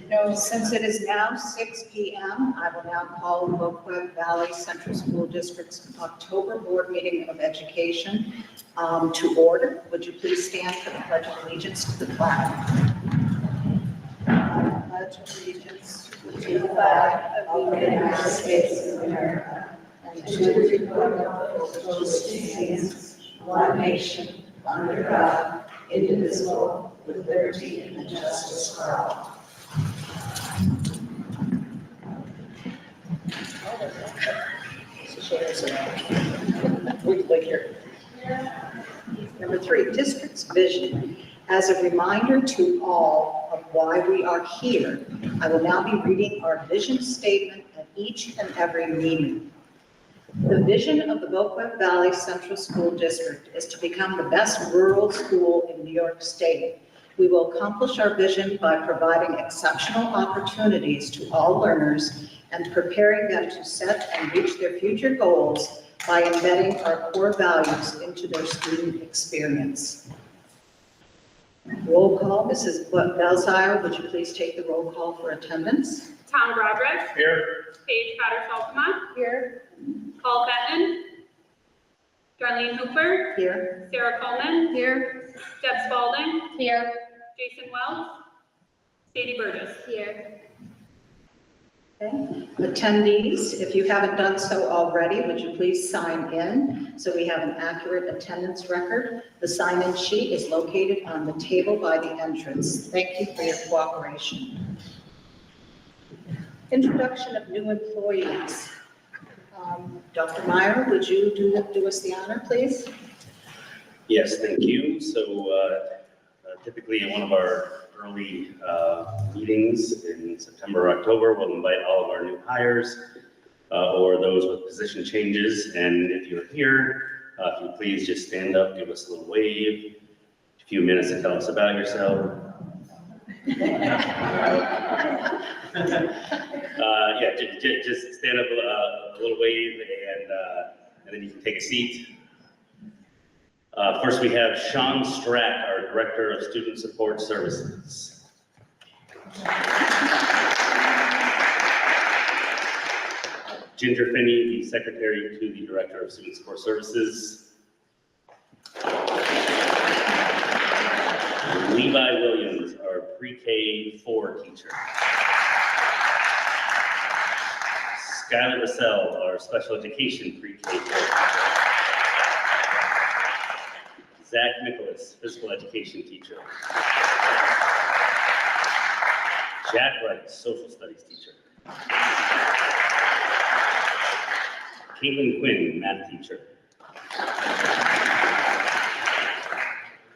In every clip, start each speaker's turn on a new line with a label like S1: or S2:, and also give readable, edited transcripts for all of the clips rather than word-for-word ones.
S1: No, since it is now 6 p.m., I will now call the Boquet Valley Central School District's October Board Meeting of Education to order. Would you please stand for the Pledge of Allegiance to the flag? I pledge allegiance to the flag of the United States of America and to the republic for which it stands, one nation, under God, indivisible, with liberty and justice for all. Number 3, district's vision. As a reminder to all of why we are here, I will now be reading our vision statement at each and every meeting. The vision of the Boquet Valley Central School District is to become the best rural school in New York State. We will accomplish our vision by providing exceptional opportunities to all learners and preparing them to set and reach their future goals by embedding our core values into their student experience. Roll call. Mrs. Belzire, would you please take the roll call for attendance?
S2: Tom Broderick.
S3: Here.
S2: Paige Potter-Saltema.
S1: Here.
S2: Paul Fenton. Darlene Hooper.
S1: Here.
S2: Sarah Coleman.
S1: Here.
S2: Deb Spalding.
S4: Here.
S2: Jason Wells. Sadie Burgess.
S4: Here.
S1: Okay. Attendees, if you haven't done so already, would you please sign in so we have an accurate attendance record? The sign-in sheet is located on the table by the entrance. Thank you for your cooperation. Introduction of new employees. Dr. Meyer, would you do us the honor, please?
S3: Yes, thank you. So typically in one of our early meetings in September or October, we'll invite all of our new hires or those with position changes. And if you're here, if you please just stand up, give us a little wave, a few minutes to tell us about yourself. Yeah, just stand up a little wave and then you can take a seat. First, we have Sean Strack, our Director of Student Support Services. Ginger Finney, the Secretary to the Director of Student Support Services. Levi Williams, our Pre-K 4 teacher. Skylar Russell, our Special Education Pre-K 4 teacher. Zach Nicholas, Physical Education teacher. Jack Wright, Social Studies teacher. Caitlin Quinn, Math teacher.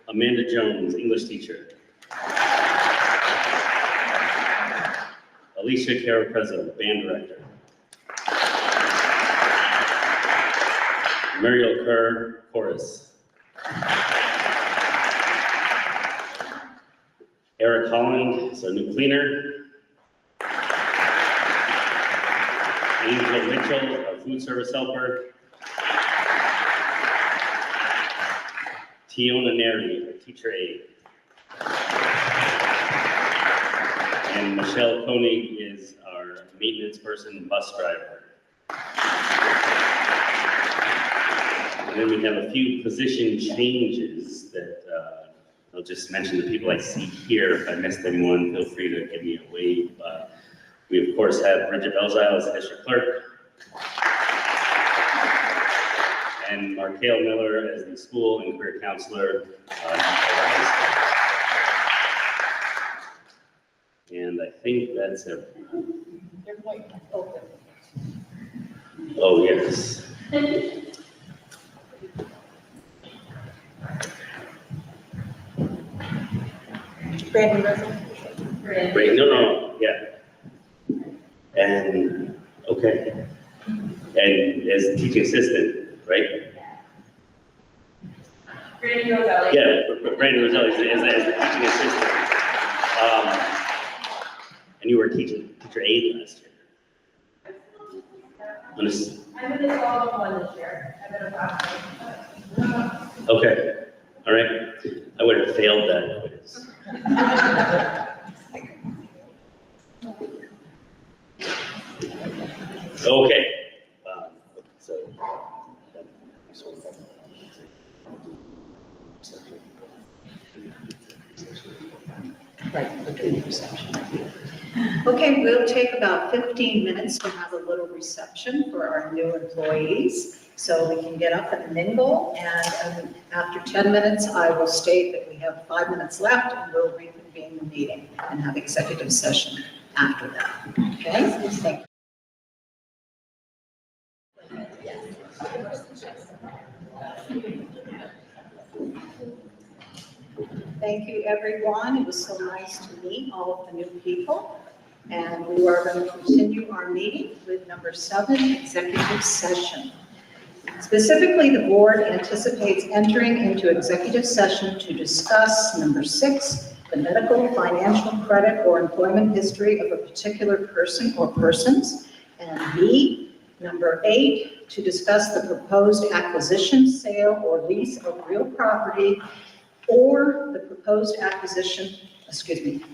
S3: Amanda Jones, English teacher. Alicia Caraprezzo, Band director. Muriel Kerr, chorus. Eric Holland is our new cleaner. Angel Mitchell, our food service helper. Tiona Neri, our teacher aide. And Michelle Koenig is our maintenance person, bus driver. And then we have a few position changes that I'll just mention the people I see here. If I missed anyone, feel free to give me a wave. We, of course, have Bridget Belzile as the district clerk. And Markale Miller as the school and career counselor. And I think that's everything. Oh, yes.
S1: Brandon Russell.
S3: Great, no, yeah. And, okay. And as teaching assistant, right?
S2: Brandon Roselli.
S3: Yeah, Brandon Roselli as the teaching assistant. And you were teacher aide last year.
S2: I'm in the 1201 this year. I'm in a class.
S3: Okay, all right. I would have failed that quiz. Okay. So.
S1: Right, okay, reception. Okay, we'll take about 15 minutes to have a little reception for our new employees, so we can get up and mingle, and after 10 minutes, I will state that we have 5 minutes left, and we'll reconvene the meeting and have executive session after that. Okay? Thank you. Thank you, everyone. It was so nice to meet all of the new people. And we are going to continue our meeting with number 7, executive session. Specifically, the board anticipates entering into executive session to discuss number 6, the medical, financial, credit, or employment history of a particular person or persons, and B, number 8, to discuss the proposed acquisition, sale, or lease of real property, or the proposed acquisition,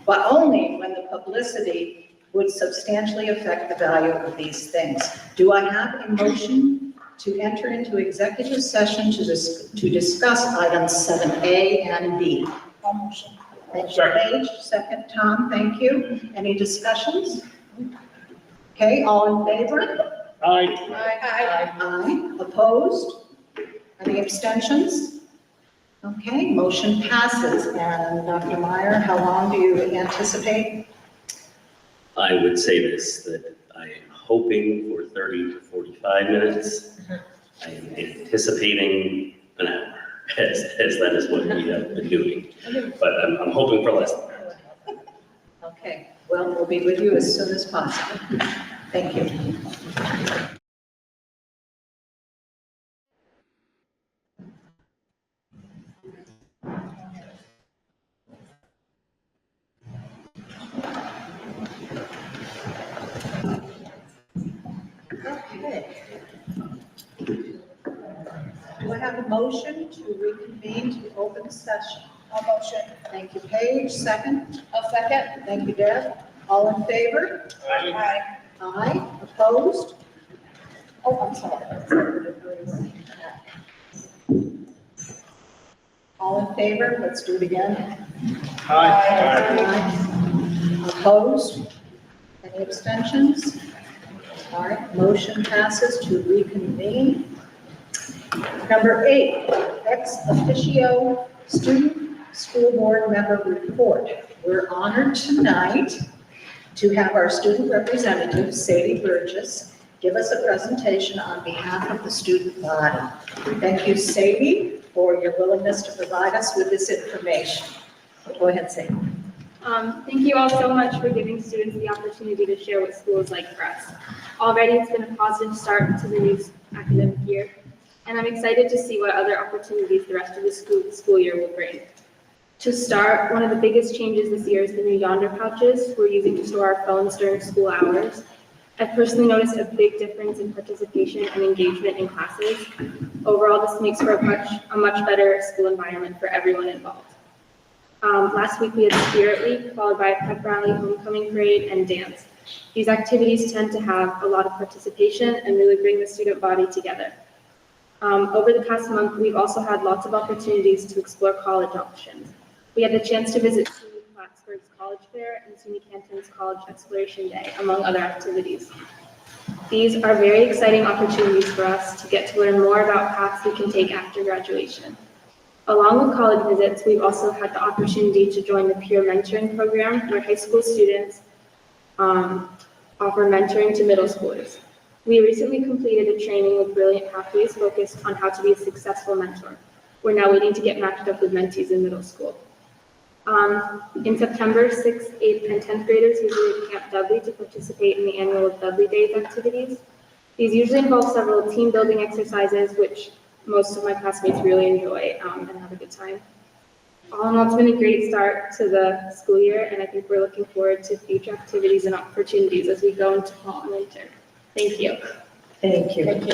S1: but only when the publicity would substantially affect the value of these things. Do I have a motion to enter into executive session to discuss items 7A and B? Motion. Thank you, Paige. Second, Tom, thank you. Any discussions? Okay, all in favor?
S3: Aye.
S1: Aye. Opposed? Any abstentions? Okay, motion passes. And Dr. Meyer, how long do you anticipate?
S3: I would say this, that I am hoping for 30 to 45 minutes. I am anticipating an hour, as that is what we have been doing. But I'm hoping for less than that.
S1: Okay, well, we'll be with you as soon as possible. Thank you. Okay. Do I have a motion to reconvene to open session? A motion. Thank you, Paige. Second? A second. Thank you, Deb. All in favor?
S3: Aye.
S1: Aye. Opposed? Oh, I'm sorry. All in favor? Let's do it again. Aye. Opposed? Any abstentions? All right, motion passes to reconvene. Number 8, ex officio student school board member report. We're honored tonight to have our student representative, Sadie Burgess, give us a presentation on behalf of the student body. Thank you, Sadie, for your willingness to provide us with this information. Go ahead, Sadie.
S2: Thank you all so much for giving students the opportunity to share what school is like for us. Already, it's been a positive start to the new academic year, and I'm excited to see what other opportunities the rest of the school year will bring. To start, one of the biggest changes this year is the new Yonder pouches we're using to store our phones during school hours. I've personally noticed a big difference in participation and engagement in classes. Overall, this makes for a much better school environment for everyone involved. Last week we had Spirit Week, followed by a pep rally, homecoming parade, and dance. These activities tend to have a lot of participation and really bring the student body together. Over the past month, we've also had lots of opportunities to explore college options. We had the chance to visit SUNY Plattsburgh's College Fair and SUNY Canton's College Exploration Day, among other activities. These are very exciting opportunities for us to get to learn more about paths we can take after graduation. Along with college visits, we've also had the opportunity to join the peer mentoring program, where high school students offer mentoring to middle schoolers. We recently completed a training with Brilliant Pathways focused on how to be a successful mentor. We're now waiting to get matched up with mentees in middle school. In September, 6th, 8th, and 10th graders visited Camp Dudley to participate in the annual Dudley Days activities. These usually involve several team building exercises, which most of my classmates really enjoy and have a good time. All in all, it's been a great start to the school year, and I think we're looking forward to future activities and opportunities as we go into fall and winter. Thank you.
S1: Thank you. Thank you.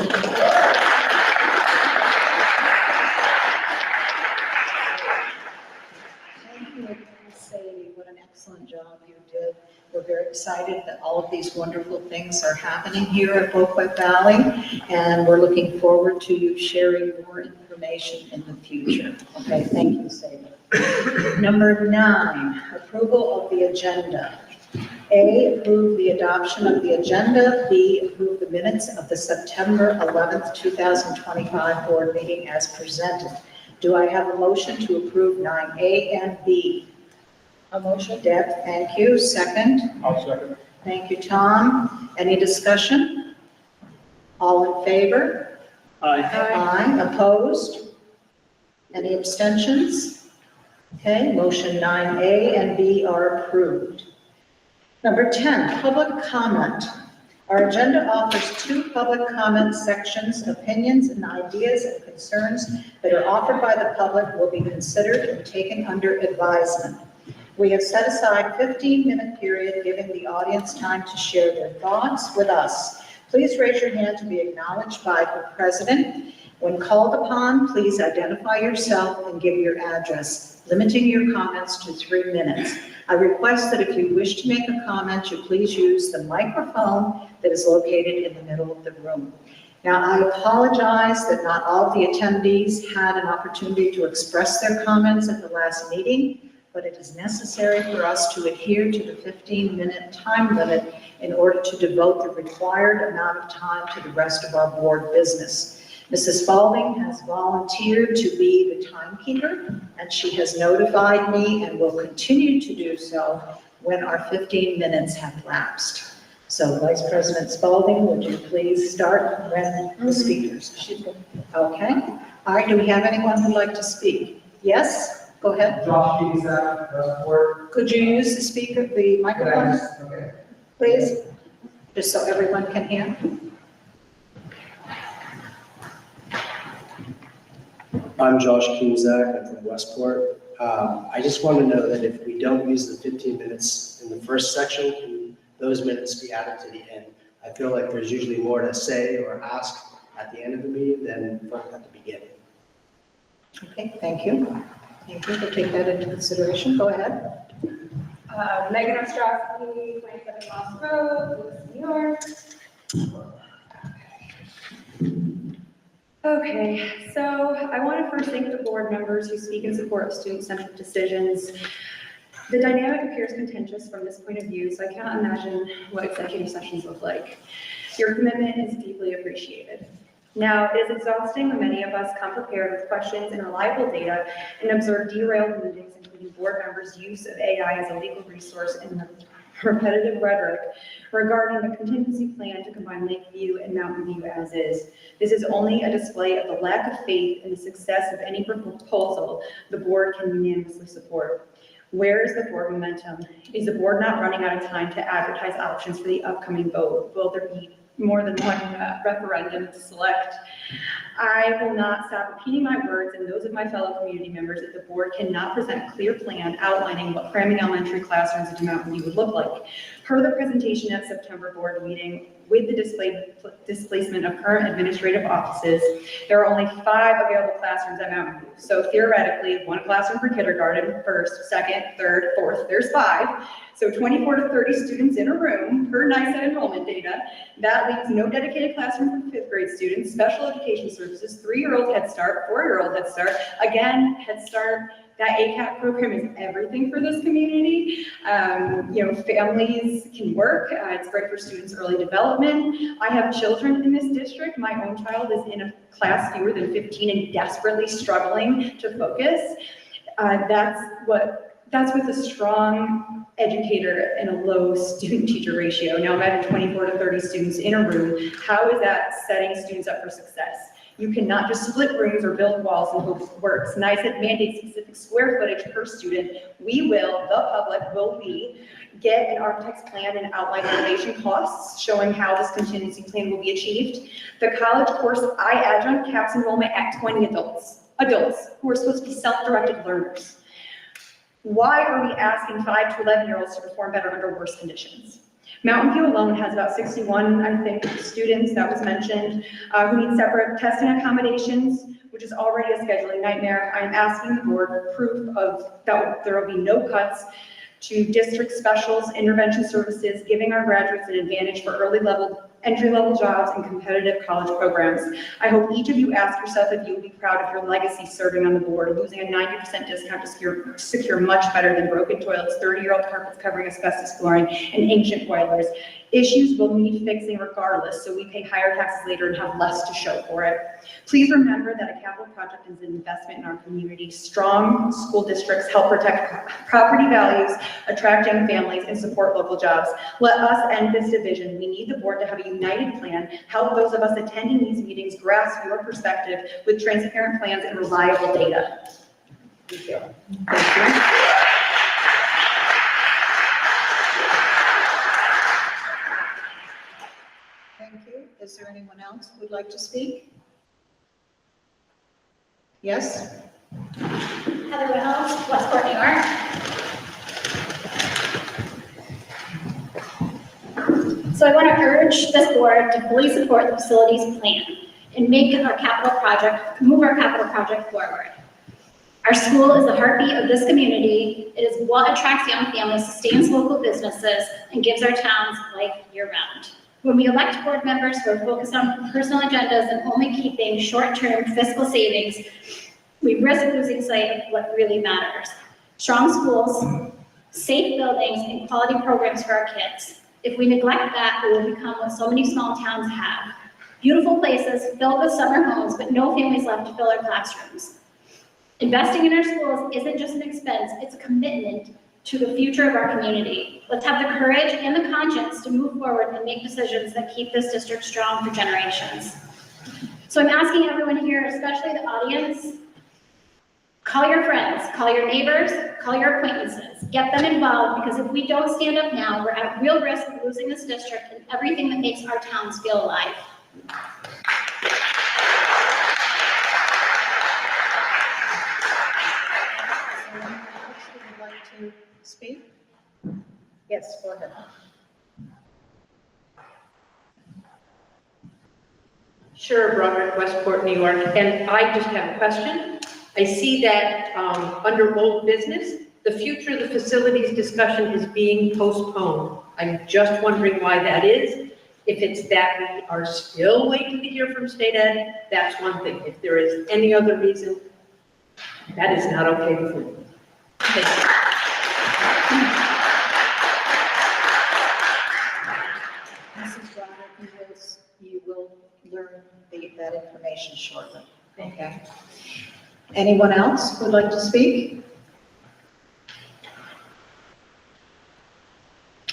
S1: Sadie, what an excellent job you did. We're very excited that all of these wonderful things are happening here at Boquet Valley, and we're looking forward to you sharing more information in the future. Okay, thank you, Sadie. Number 9, approval of the agenda. A, approve the adoption of the agenda. B, approve the minutes of the September 11th, 2025 board meeting as presented. Do I have a motion to approve 9A and B? A motion. Deb, thank you. Second?
S4: I'll second.
S1: Thank you, Tom. Any discussion? All in favor?
S4: Aye.
S1: Aye. Opposed? Any abstentions? Okay, motion 9A and B are approved. Number 10, public comment. Our agenda offers 2 public comment sections. Opinions and ideas and concerns that are offered by the public will be considered and taken under advisement. We have set aside a 15-minute period, giving the audience time to share their thoughts with us. Please raise your hand to be acknowledged by the president. When called upon, please identify yourself and give your address, limiting your comments to 3 minutes. I request that if you wish to make a comment, you please use the microphone that is located in the middle of the room. Now, I apologize that not all of the attendees had an opportunity to express their comments at the last meeting, but it is necessary for us to adhere to the 15-minute time limit in order to devote the required amount of time to the rest of our board business. Mrs. Spalding has volunteered to be the timekeeper, and she has notified me and will continue to do so when our 15 minutes have lapsed. So Vice President Spalding, would you please start when the speakers? Okay. All right, do we have anyone who'd like to speak? Yes, go ahead.
S5: Josh Keyes, Westport.
S1: Could you use the speaker, the microphone,
S5: Okay.
S1: please? Just so everyone can hear.
S5: I'm Josh Keyes, I'm from Westport. I just want to know that if we don't use the 15 minutes in the first section, can those minutes be added to the end? I feel like there's usually more to say or ask at the end of the meeting than at the beginning.
S1: Okay, thank you. Thank you for taking that into consideration. Go ahead.
S6: Megan Ostrowski, 27 Moss Road, Lewis, New York. Okay, so I want to first thank the board members who speak in support of student-centric decisions. The dynamic appears contentious from this point of view, so I cannot imagine what executive sessions look like. Your commitment is deeply appreciated. Now, it is exhausting when many of us come prepared with questions and reliable data and observe derailed meetings, including board members' use of AI as a legal resource and repetitive rhetoric regarding the contingency plan to combine Lakeview and Mountain View as is. This is only a display of the lack of faith in the success of any proposal the board can unanimously support. Where is the board momentum? Is the board not running out of time to advertise options for the upcoming vote? Will there be more than one referendum to select? I will not stop repeating my words and those of my fellow community members that the board cannot present a clear plan outlining what cramming elementary classrooms into Mountain View would look like. Per the presentation at September board meeting, with the displacement of current administrative offices, there are only 5 available classrooms at Mountain View. So theoretically, 1 classroom for kindergarten, first, second, third, fourth, there's 5. So 24 to 30 students in a room per NICET enrollment data. That leaves no dedicated classroom for 5th grade students, special education services, 3-year-old Head Start, 4-year-old Head Start. Again, Head Start, that ACAP program is everything for this community. Families can work. It's great for students' early development. I have children in this district. My own child is in a class fewer than 15 and desperately struggling to focus. That's with a strong educator and a low student-teacher ratio. Now imagine 24 to 30 students in a room. How is that setting students up for success? You cannot just split rooms or build walls and hope it works. NICET mandates specific square footage per student. The public will get an architect's plan and outline renovation costs showing how this contingency plan will be achieved. The college course I-Adjunct caps enrollment at 20 adults who are supposed to be self-directed learners. Why are we asking 5 to 11-year-olds to perform better under worse conditions? Mountain View alone has about 61, I think, students, that was mentioned, who need separate testing accommodations, which is already a scheduling nightmare. I am asking the board for proof of that there will be no cuts to district specials, intervention services, giving our graduates an advantage for entry-level jobs and competitive college programs. I hope each of you ask yourself if you will be proud of your legacy serving on the board. Losing a 90% discount to secure much better than broken toilets, 30-year-old carpets covering asbestos flooring, and ancient boilers. Issues will need fixing regardless, so we pay higher taxes later and have less to show for it. Please remember that a capital project is an investment in our community. Strong school districts help protect property values, attract young families, and support local jobs. Let us end this division. We need the board to have a united plan, help those of us attending these meetings grasp your perspective with transparent plans and reliable data.
S1: Thank you. Thank you. Thank you. Is there anyone else who would like to speak? Yes?
S4: Heather Reynolds, Westport, New York. So I want to urge this board to fully support the facilities plan and move our capital project forward. Our school is the heartbeat of this community. It is what attracts young families, sustains local businesses, and gives our towns life year-round. When we elect board members who are focused on personal agendas and only keeping short-term fiscal savings, we risk losing sight of what really matters. Strong schools, safe buildings, and quality programs for our kids. If we neglect that, we will become what so many small towns have. Beautiful places filled with summer homes, but no families left to fill our classrooms. Investing in our schools isn't just an expense, it's a commitment to the future of our community. Let's have the courage and the conscience to move forward and make decisions that keep this district strong for generations. So I'm asking everyone here, especially the audience, call your friends, call your neighbors, call your acquaintances, get them involved, because if we don't stand up now, we're at real risk of losing this district and everything that makes our towns feel alive.
S1: Anyone else who would like to speak? Yes, go ahead.
S7: Sure, Broderick, Westport, New York, and I just have a question. I see that under old business, the future of the facilities discussion is being postponed. I'm just wondering why that is. If it's that we are still waiting to hear from state ed, that's one thing. If there is any other reason, that is not okay with me. Thank you.
S1: Mrs. Broderick, you will learn that information shortly. Okay. Anyone else who would like to speak?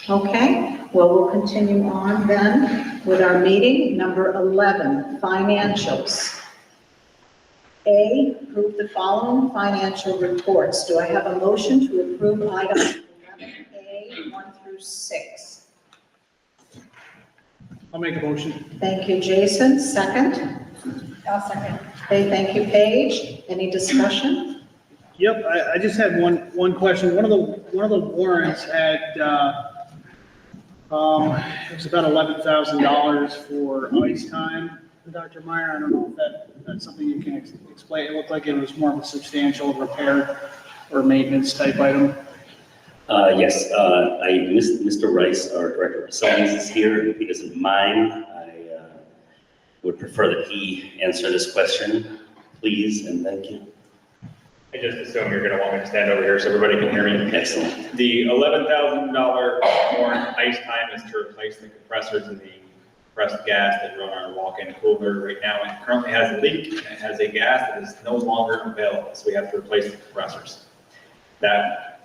S1: Okay, well, we'll continue on then with our meeting. Number 11, financials. A, approve the following financial reports. Do I have a motion to approve items 11A, 1 through 6?
S8: I'll make a motion.
S1: Thank you, Jason. Second?
S6: I'll second.
S1: Okay, thank you, Paige. Any discussion?
S8: Yep, I just had one question. One of the warrants had, it was about $11,000 for ice time. Dr. Meyer, I don't know if that's something you can explain. It looked like it was more of a substantial repair or maintenance type item.
S3: Yes, Mr. Rice, our Director of Facilities, is here. If he doesn't mind, I would prefer that he answer this question, please, and thank you.
S9: I just assume you're gonna want me to stand over here so everybody can hear me.
S3: Excellent.
S9: The $11,000 warrant ice time is to replace the compressors in the compressed gas that run our walk-in cooler. Right now, it currently has a leak, and it has a gas that is no longer available, so we have to replace the compressors. That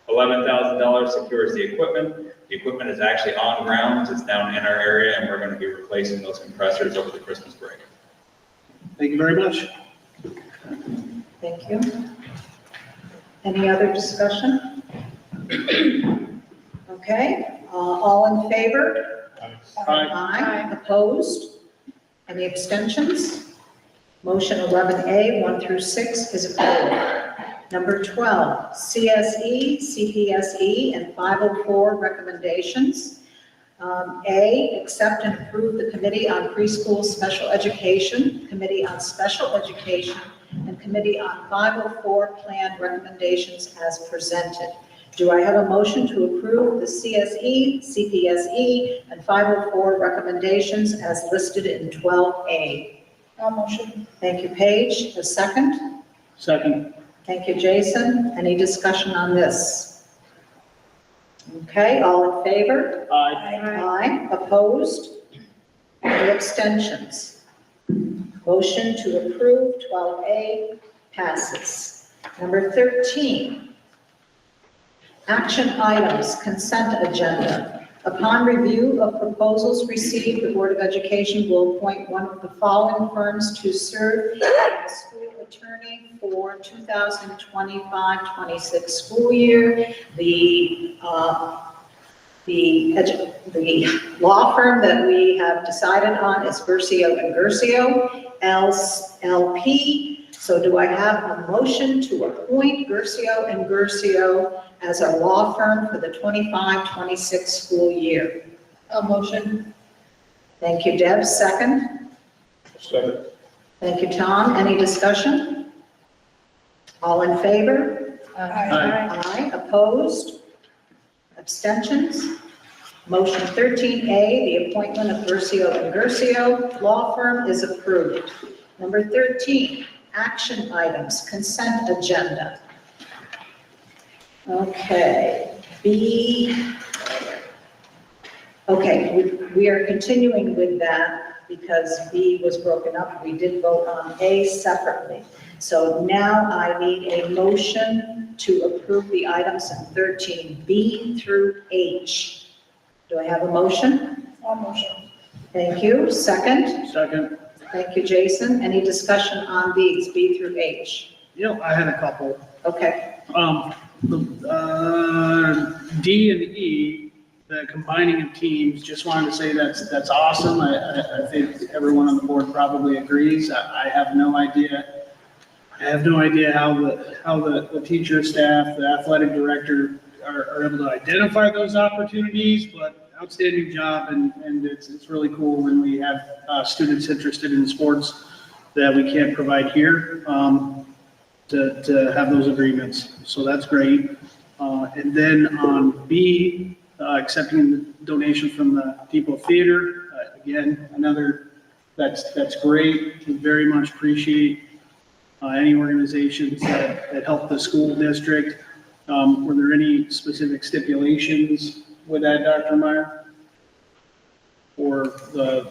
S9: $11,000 secures the equipment. The equipment is actually on ground, it's down in our area, and we're gonna be replacing those compressors over the Christmas break.
S8: Thank you very much.
S1: Thank you. Any other discussion? Okay, all in favor? Aye. Opposed? Any abstentions? Motion 11A, 1 through 6 is approved. Number 12, CSE, CPSE, and 504 recommendations. A, accept and approve the Committee on Preschool Special Education, Committee on Special Education, and Committee on 504 Plan recommendations as presented. Do I have a motion to approve the CSE, CPSE, and 504 recommendations as listed in 12A?
S6: Motion.
S1: Thank you, Paige. A second?
S8: Second.
S1: Thank you, Jason. Any discussion on this? Okay, all in favor?
S8: Aye.
S1: Aye. Opposed? Any abstentions? Motion to approve 12A passes. Number 13, action items, consent agenda. Upon review of proposals received, the Board of Education will appoint one of the following firms to serve as school attorney for 2025-26 school year. The law firm that we have decided on is Guercio and Guercio, LLP. So do I have a motion to appoint Guercio and Guercio as our law firm for the 25-26 school year?
S6: A motion.
S1: Thank you, Deb. Second?
S9: Second.
S1: Thank you, Tom. Any discussion? All in favor?
S8: Aye.
S1: Aye. Opposed? Abstentions? Motion 13A, the appointment of Guercio and Guercio law firm is approved. Number 13, action items, consent agenda. Okay, B. Okay, we are continuing with that because B was broken up. We did vote on A separately. So now I need a motion to approve the items in 13B through H. Do I have a motion?
S6: A motion.
S1: Thank you. Second?
S8: Second.
S1: Thank you, Jason. Any discussion on these, B through H?
S8: You know, I had a couple.
S1: Okay,
S8: D and E, the combining of teams, just wanted to say that's awesome. I think everyone on the board probably agrees. I have no idea. I have no idea how the teacher, staff, the athletic director are able to identify those opportunities, but outstanding job, and it's really cool when we have students interested in sports that we can't provide here, to have those agreements. So that's great. And then on B, accepting the donation from the People Theater, again, another, that's great. We very much appreciate any organizations that help the school district. Were there any specific stipulations with that, Dr. Meyer? Or the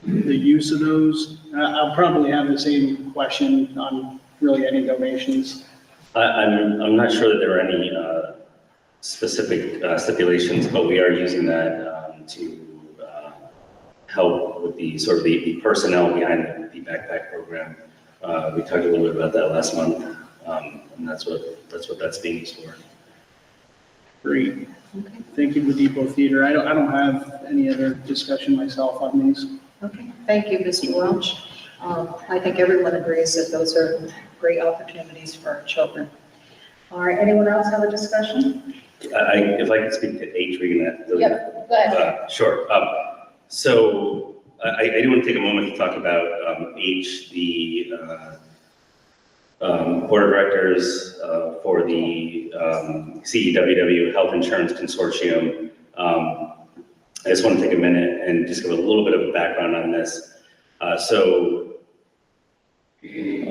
S8: use of those? I'll probably have the same question on really any donations.
S3: I'm not sure that there are any specific stipulations, but we are using that to help with the sort of the personnel behind the backpack program. We talked a little bit about that last month, and that's what that's being used for.
S8: Great. Thank you, the Depot Theater. I don't have any other discussion myself on these.
S1: okay. Thank you, Mr. Welch. I think everyone agrees that those are great opportunities for our children. All right, anyone else have a discussion?
S3: If I could speak to H, reading that.
S1: Yep, go ahead.
S3: Sure. So I do want to take a moment to talk about H, the board of directors for the CEWW Health Insurance Consortium. I just want to take a minute and just give a little bit of a background on this. So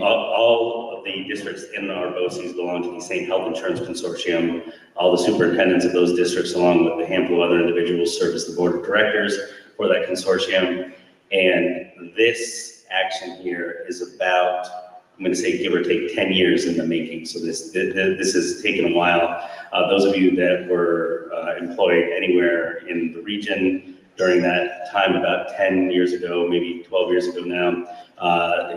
S3: all of the districts in our BOCES belong to the same health insurance consortium. All the superintendents of those districts, along with a handful of other individuals, serve as the board of directors for that consortium. And this action here is about, I'm going to say, give or take 10 years in the making. So this has taken a while. Those of you that were employed anywhere in the region during that time, about 10 years ago, maybe 12 years ago now,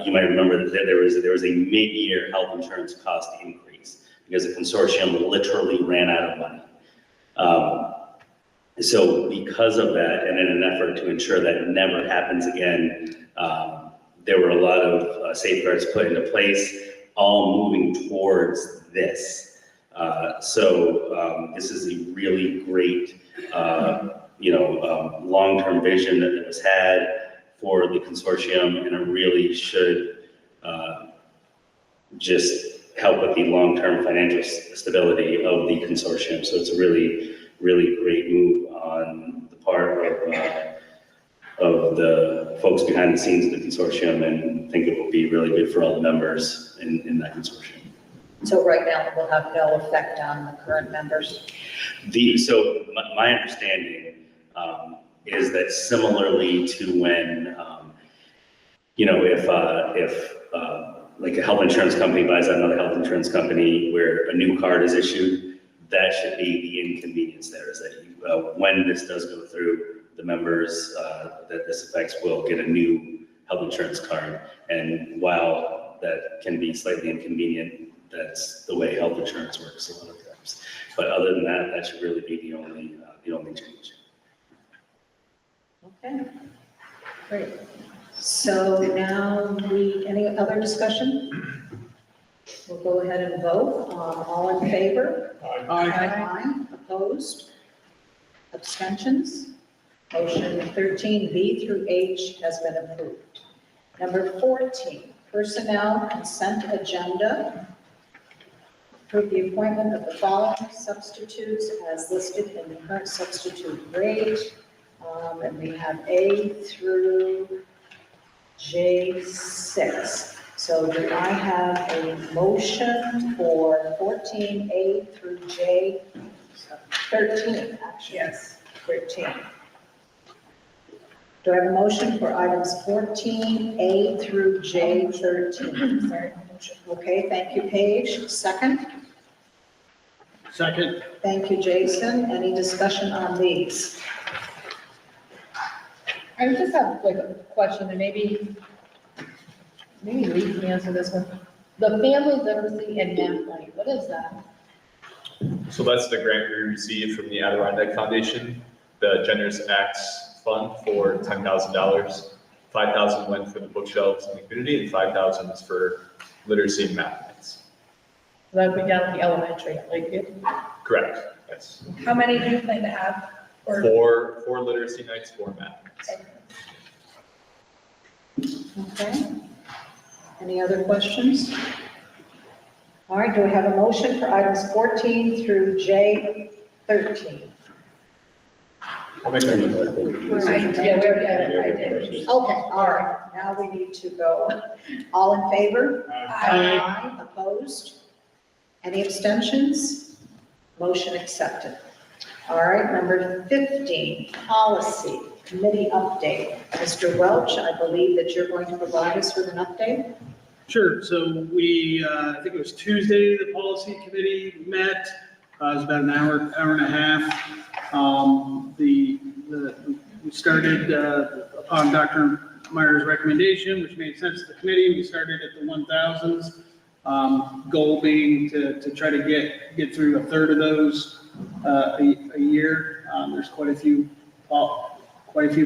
S3: you might remember that there was a mid-year health insurance cost increase because the consortium literally ran out of money. So because of that, and in an effort to ensure that it never happens again, there were a lot of safeguards put into place, all moving towards this. So this is a really great, long-term vision that was had for the consortium, and it really should just help with the long-term financial stability of the consortium. So it's a really, really great move on the part of the folks behind the scenes of the consortium, and I think it will be really good for all the members in that consortium.
S1: So right now, it will have no effect on the current members?
S3: So my understanding is that similarly to when, if like a health insurance company buys another health insurance company where a new card is issued, that should be the inconvenience there, is that when this does go through, the members that this affects will get a new health insurance card. And while that can be slightly inconvenient, that's the way health insurance works a lot of times. But other than that, that should really be the only change.
S1: Okay, great. So now any other discussion? We'll go ahead and vote. All in favor? Aye. Opposed? Abstentions? Motion 13B through H has been approved. Number 14, personnel consent agenda. Approve the appointment of the following substitutes as listed in the current substitute rate. And we have A through J6. So do I have a motion for 14A through J13, actually? Yes. 13. Do I have a motion for items 14A through J13? Sorry. Okay, thank you, Paige. Second?
S8: Second.
S1: Thank you, Jason. Any discussion on these?
S10: I just have like a question, and maybe Lee can answer this one. The family literacy and math money, what is that?
S11: So that's the grant we received from the Adirondack Foundation, the Generous Acts Fund for $10,000. 5,000 went for the bookshelves in the community, and 5,000 is for literacy and math nights.
S10: That would be down at the elementary, like,
S11: Correct, yes.
S10: how many do you plan to have? Or
S11: Four literacy nights, 4 math nights.
S1: Okay. Any other questions? All right, do we have a motion for items 14 through J13?
S11: I'll make that motion.
S10: Yeah, we already had it, I did.
S1: Okay, all right, now we need to go. All in favor? Aye. Opposed? Any abstentions? Motion accepted. All right, number 15, policy committee update. Mr. Welch, I believe that you're going to provide us with an update.
S8: Sure. So we, I think it was Tuesday, the policy committee met. It was about an hour and a half. We started upon Dr. Meyer's recommendation, which made sense to the committee. We started at the 1,000s. Goal being to try to get through a third of those a year. There's quite a few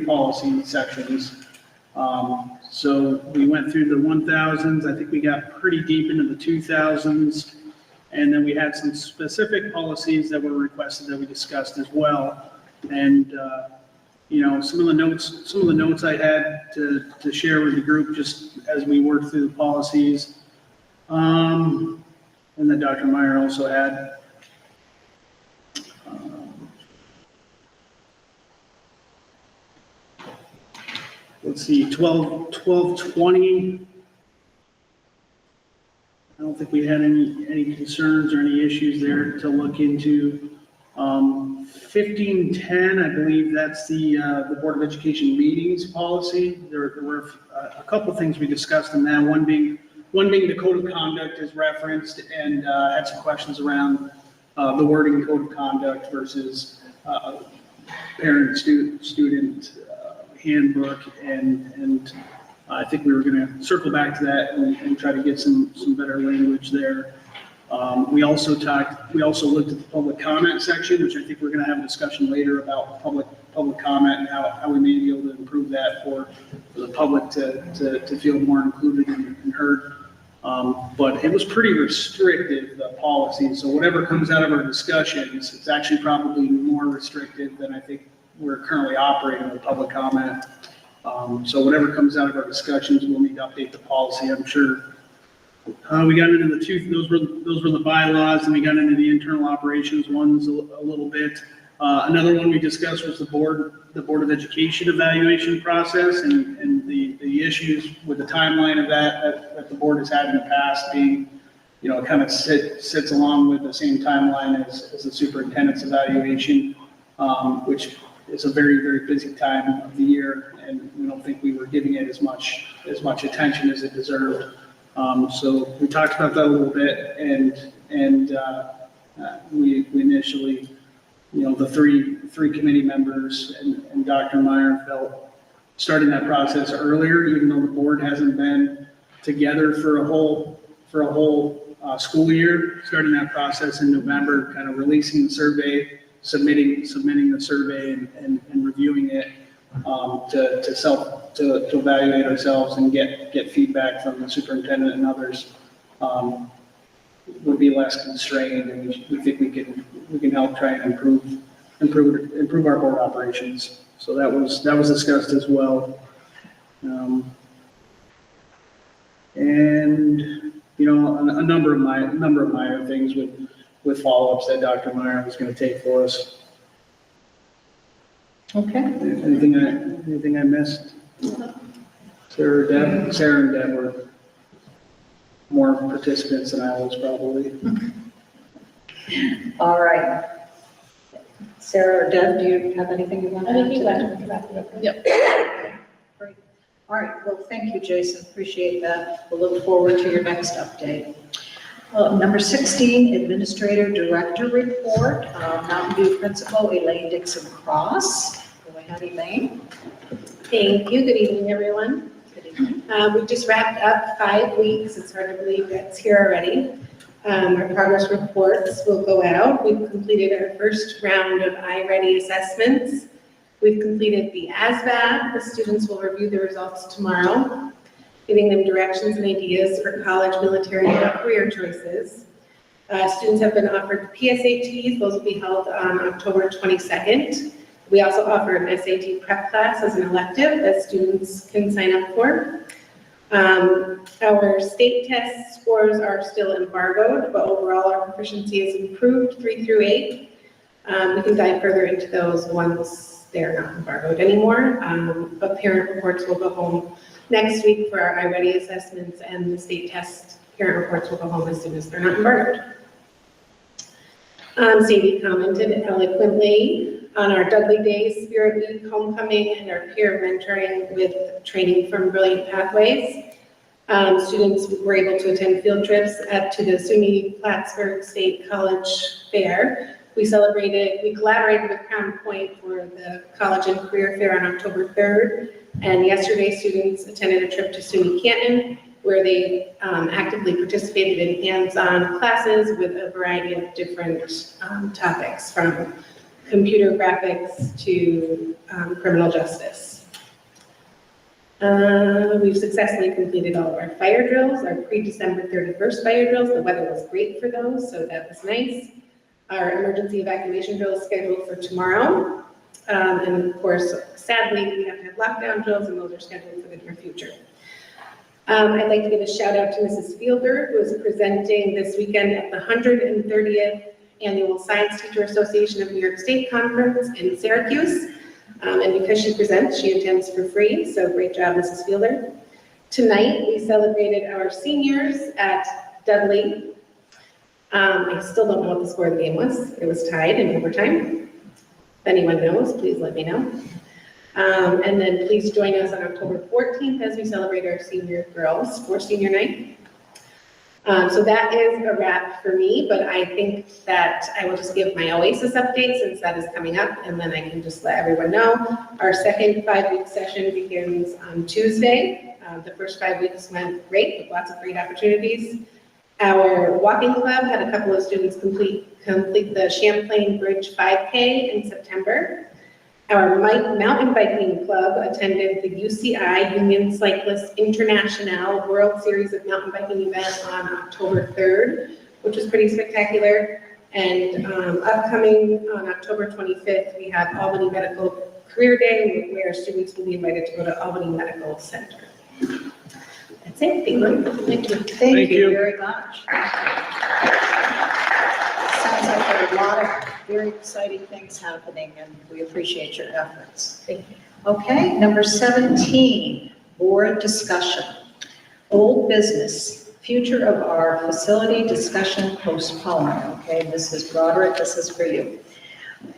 S8: policy sections. So we went through the 1,000s. I think we got pretty deep into the 2,000s. And then we had some specific policies that were requested that we discussed as well. And, some of the notes I had to share with the group just as we worked through the policies. And that Dr. Meyer also had. Let's see, 1220. I don't think we had any concerns or any issues there to look into. 1510, I believe that's the Board of Education meetings policy. There were a couple of things we discussed in that. One being the code of conduct is referenced, and had some questions around the wording code of conduct versus parent-student handbook, and I think we were going to circle back to that and try to get some better language there. We also looked at the public comment section, which I think we're going to have a discussion later about public comment and how we may be able to improve that for the public to feel more included and heard. But it was pretty restrictive, the policy. So whatever comes out of our discussions, it's actually probably more restrictive than I think we're currently operating with public comment. So whatever comes out of our discussions, we'll need to update the policy. I'm sure We got into those were the bylaws, and we got into the internal operations ones a little bit. Another one we discussed was the Board of Education evaluation process and the issues with the timeline of that the board has had in the past being, it kind of sits along with the same timeline as the superintendent's evaluation, which is a very, very busy time of the year, and we don't think we were giving it as much attention as it deserved. So we talked about that a little bit, and we initially, the three committee members and Dr. Meyer felt starting that process earlier, even though the board hasn't been together for a whole school year, starting that process in November, kind of releasing the survey, submitting the survey and reviewing it to evaluate ourselves and get feedback from the superintendent and others would be less constrained, and we think we can help try and improve our board operations. So that was discussed as well. And a number of minor things with follow-ups that Dr. Meyer was going to take for us.
S10: Okay.
S8: Anything I missed? Sarah and Deb were more participants than I was probably.
S1: All right. Sarah or Deb, do you have anything you want to
S10: I
S1: add?
S10: think you wrapped it up. Yep.
S1: Great. All right, well, thank you, Jason, appreciate that. We'll look forward to your next update. Number 16, Administrator Director Report, Mountain View Principal Elaine Dixon Cross. Go ahead, Elaine.
S12: Thank you. Good evening, everyone.
S1: Good evening.
S12: We just wrapped up 5 weeks. It's hard to believe that's here already. Our progress reports will go out. We've completed our first round of iReady assessments. We've completed the ASVAB. The students will review the results tomorrow, giving them directions and ideas for college, military, or career choices. Students have been offered the PSATs. Those will be held on October 22nd. We also offer an SAT prep class as an elective that students can sign up for. Our state test scores are still embargoed, but overall our proficiency has improved 3 through 8. We can dive further into those once they're not embargoed anymore. But parent reports will go home next week for our iReady assessments, and the state test parent reports will go home as soon as they're not embargoed. Sadie commented eloquently on our Dudley Days, Spirit Week, Homecoming, and our peer mentoring with training from Brilliant Pathways. Students were able to attend field trips to the SUNY Plattsburgh State College Fair. We collaborated with Crown Point for the College and Career Fair on October 3rd. And yesterday, students attended a trip to SUNY Canton, where they actively participated in hands-on classes with a variety of different topics, from computer graphics to criminal justice. We've successfully completed all of our fire drills, our pre-December 31st fire drills. The weather was great for those, so that was nice. Our emergency evacuation drill is scheduled for tomorrow. And of course, sadly, we have to have lockdown drills, and those are scheduled for the near future. I'd like to give a shout out to Mrs. Fielder, who is presenting this weekend at the 130th Annual Science Teacher Association of New York State Conference in Syracuse. And because she presents, she attends for free, so great job, Mrs. Fielder. Tonight, we celebrated our seniors at Dudley. I still don't know what the score of the game was. It was tied in overtime. If anyone knows, please let me know. And then please join us on October 14th as we celebrate our senior girls for senior night. So that is a wrap for me, but I think that I will just give my Oasis update since that is coming up, and then I can just let everyone know. Our second 5-week session begins on Tuesday. The first 5 weeks went great with lots of great opportunities. Our walking club had a couple of students complete the Champlain Bridge 5K in September. Our mountain biking club attended the UCI Union Cyclists International World Series of Mountain Biking event on October 3rd, which was pretty spectacular. And upcoming on October 25th, we have Albany Medical Career Day, where students will be invited to go to Albany Medical Center. That's Thank you.
S7: Thank you.
S1: Thank
S8: Thank
S1: you
S8: you.
S1: very much. Sounds like there are a lot of very exciting things happening, and we appreciate your efforts.
S10: Thank you.
S1: Okay, number 17, board discussion. Old business, future of our facility discussion postponed. Okay, Mrs. Broderick, this is for you.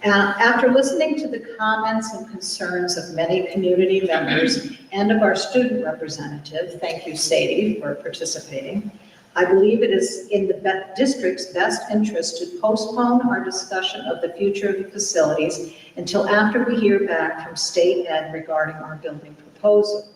S1: After listening to the comments and concerns of many community members and of our student representative, thank you, Sadie, for participating, I believe it is in the district's best interest to postpone our discussion of the future of the facilities until after we hear back from state ed regarding our building proposal.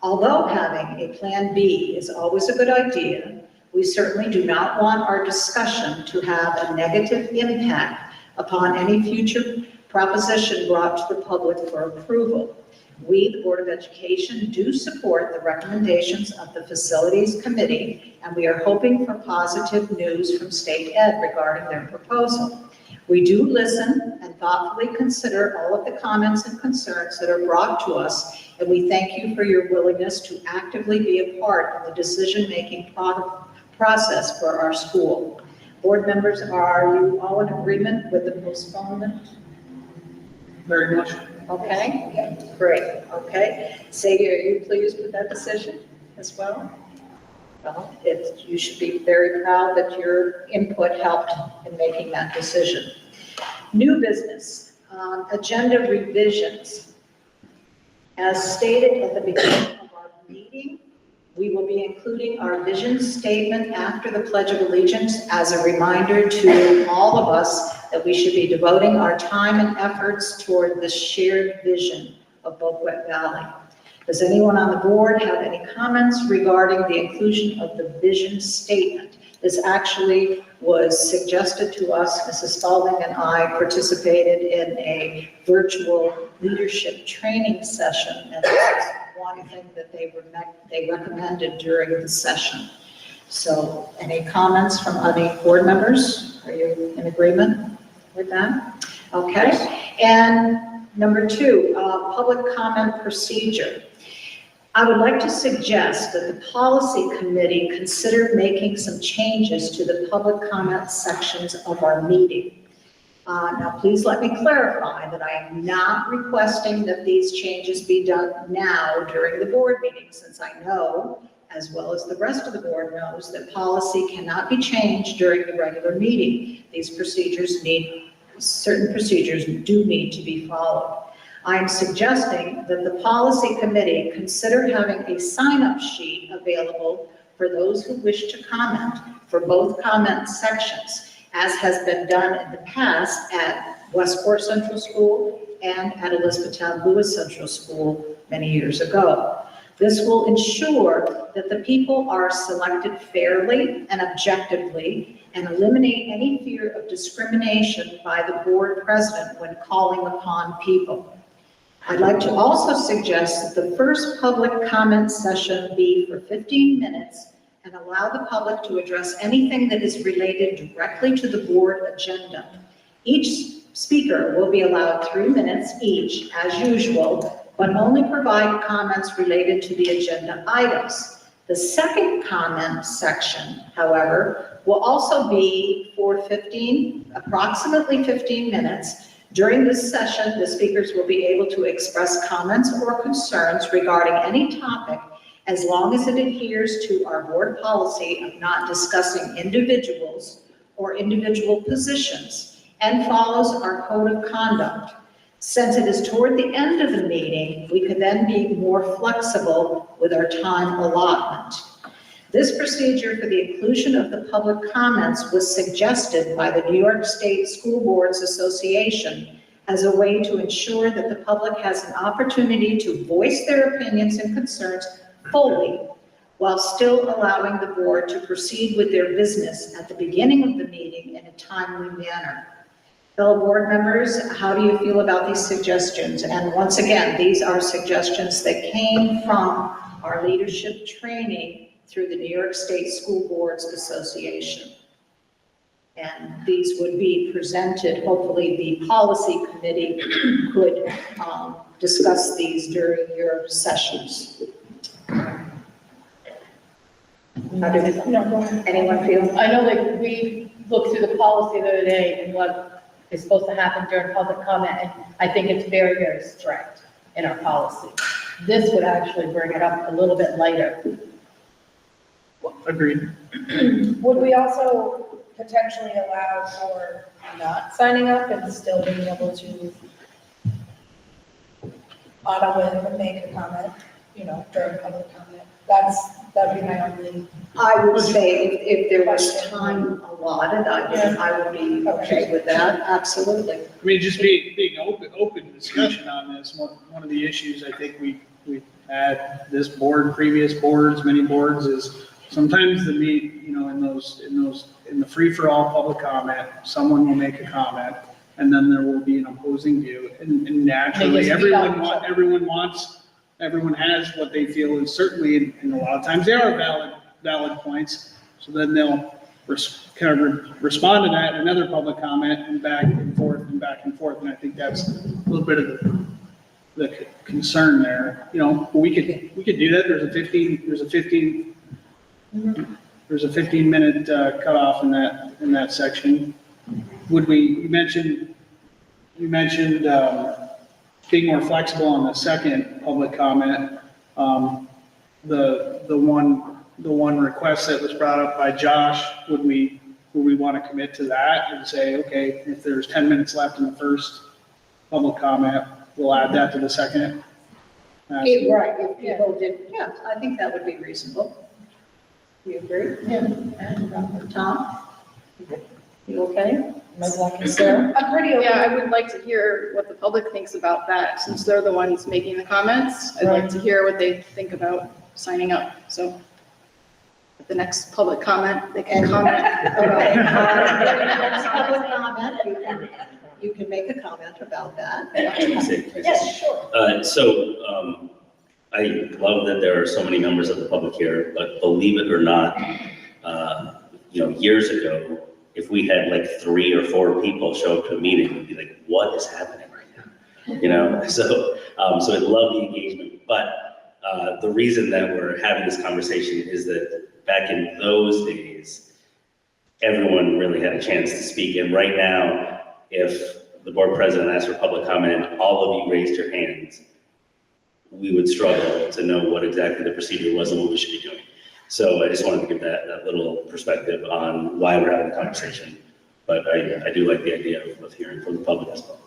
S1: Although having a plan B is always a good idea, we certainly do not want our discussion to have a negative impact upon any future proposition brought to the public for approval. We, the Board of Education, do support the recommendations of the Facilities Committee, and we are hoping for positive news from State Ed regarding their proposal. We do listen and thoughtfully consider all of the comments and concerns that are brought to us, and we thank you for your willingness to actively be a part of the decision-making process for our school. Board members, are you all in agreement with the postponement?
S8: Very much.
S1: Okay, great, okay. Sadie, are you pleased with that decision as well? Well, you should be very proud that your input helped in making that decision. New business, agenda revisions. As stated at the beginning of our meeting, we will be including our vision statement after the Pledge of Allegiance as a reminder to all of us that we should be devoting our time and efforts toward this shared vision of Boquet Valley. Does anyone on the board have any comments regarding the inclusion of the vision statement? This actually was suggested to us. Mrs. Spalding and I participated in a virtual leadership training session, and this is one thing that they recommended during the session. So any comments from any board members? Are you in agreement with that? Okay. And number 2, public comment procedure. I would like to suggest that the policy committee consider making some changes to the public comment sections of our meeting. Now, please let me clarify that I am not requesting that these changes be done now during the board meeting, since I know, as well as the rest of the board knows, that policy cannot be changed during the regular meeting. Certain procedures do need to be followed. I am suggesting that the policy committee consider having a sign-up sheet available for those who wish to comment for both comment sections, as has been done in the past at Westport Central School and at Elizabethtown Lewis Central School many years ago. This will ensure that the people are selected fairly and objectively and eliminate any fear of discrimination by the board president when calling upon people. I'd like to also suggest that the first public comment session be for 15 minutes and allow the public to address anything that is related directly to the board agenda. Each speaker will be allowed 3 minutes each, as usual, but only provide comments related to the agenda items. The second comment section, however, will also be for approximately 15 minutes. During this session, the speakers will be able to express comments or concerns regarding any topic as long as it adheres to our board policy of not discussing individuals or individual positions and follows our code of conduct. Since it is toward the end of the meeting, we could then be more flexible with our time allotment. This procedure for the inclusion of the public comments was suggested by the New York State School Boards Association as a way to ensure that the public has an opportunity to voice their opinions and concerns fully, while still allowing the board to proceed with their business at the beginning of the meeting in a timely manner. Fellow board members, how do you feel about these suggestions? And once again, these are suggestions that came from our leadership training through the New York State School Boards Association. And these would be presented, hopefully the policy committee could discuss these during your sessions. How does anyone feel?
S10: I know that we looked through the policy the other day and what is supposed to happen during public comment, and I think it's very, very strict in our policy. This would actually bring it up a little bit lighter.
S8: Agreed.
S13: Would we also potentially allow for not signing up and still being able to on a whim and make a comment, during public comment? That'd be my only.
S1: I would say if there was time allotted, I would be okay with that, absolutely.
S8: I mean, just being open discussion on this, one of the issues I think we had this board, previous boards, many boards, is sometimes in the free-for-all public comment, someone will make a comment, and then there will be an opposing view, and naturally, everyone has what they feel is certainly, and a lot of times they are valid points, so then they'll respond to that in another public comment, and back and forth, and I think that's a little bit of the concern there. We could do that. There's a 15-minute cutoff in that section. You mentioned being more flexible on the second public comment. The one request that was brought up by Josh, would we want to commit to that and say, okay, if there's 10 minutes left in the first public comment, we'll add that to the second?
S1: Right, if people did, yeah, I think that would be reasonable. You agree?
S10: Yeah.
S1: Tom? You okay?
S10: Am I blocking Sarah?
S13: I'm pretty open.
S14: Yeah, I would like to hear what the public thinks about that, since they're the ones making the comments. I'd like to hear what they think about signing up, so at the next public comment, they can comment
S1: Okay.
S14: about.
S1: Public comment, you can make a comment about that.
S3: Yes,
S1: Yes, sure.
S3: I love that there are so many members of the public here, but believe it or not, years ago, if we had like 3 or 4 people show up to a meeting, we'd be like, what is happening right now? So I love the engagement, but the reason that we're having this conversation is that back in those days, everyone really had a chance to speak. And right now, if the board president asked for public comment and all of you raised your hands, we would struggle to know what exactly the procedure was and what we should be doing. So I just wanted to give that little perspective on why we're having the conversation. But I do like the idea of hearing from the public as well.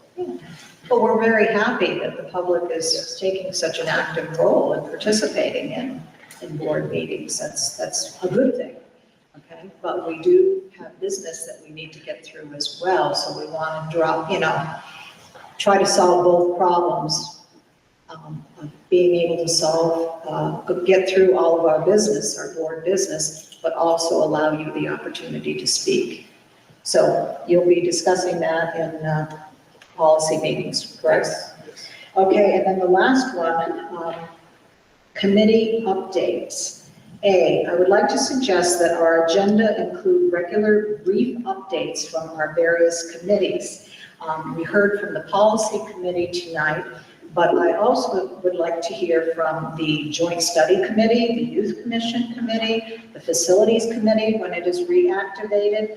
S1: Well, we're very happy that the public is taking such an active role and participating in board meetings. That's a good thing, okay? But we do have business that we need to get through as well. So we want to try to solve both problems. Being able to get through all of our business, our board business, but also allow you the opportunity to speak. So you'll be discussing that in policy meetings, correct?
S3: Yes.
S1: Okay, and then the last one, committee updates. I would like to suggest that our agenda include regular brief updates from our various committees. We heard from the policy committee tonight, but I also would like to hear from the Joint Study Committee, the Youth Commission Committee, the Facilities Committee when it is reactivated.